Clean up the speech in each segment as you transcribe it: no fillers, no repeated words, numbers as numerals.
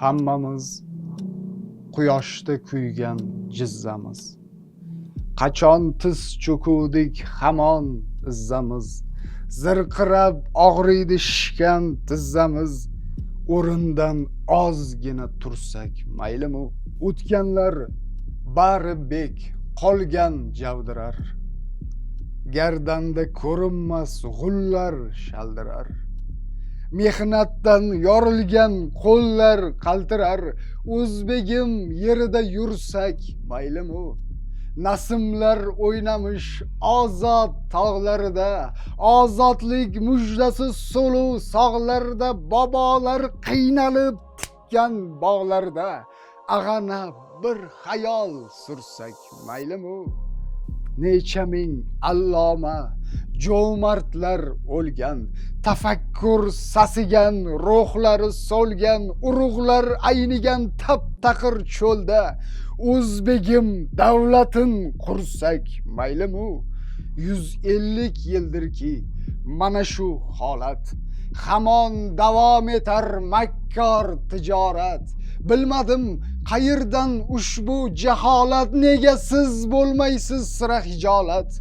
Hammamiz quyoshda kuygan jizzamiz. Qachon tiz cho'kuvdik hamon izzamiz. Zirqirab og'riydi shishgan tizzamiz. O'rindan ozgina tursak maylimi? O'tganlar bari bek qolgan javdirar. Gardanda ko'rinmas g'ullar shaldirar. Mehnatdan yorilgan qo'llar qaltirar. O'zbegim yerida yursak maylimi? Nasimlar o'ynamish ozod tog'larida, ozodlik mujdasi suluv sog'larida, bobolar qiynalib tikkan bog'larda ag'ana bir xayol sursak maylimi? Necha ming alloma, jo'martlar o'lgan, tafakkur sasigan, ruhlari so'lgan, urug'lar aynigan tap-taqir cho'lda o'zbegim davlatin qursak maylimi? 150 yildirki mana shu holat, hamon davom etar makkor tijorat. Bilmadim qayerdan ushbu jaholat, nega siz bo'lmaysiz sira hijolat?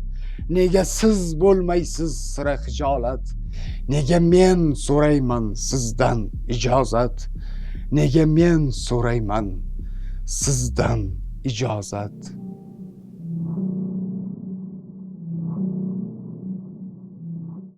Nega siz bo'lmaysiz sira hijolat? Nega men so'rayman sizdan ijozat? Nega men so'rayman sizdan ijozat?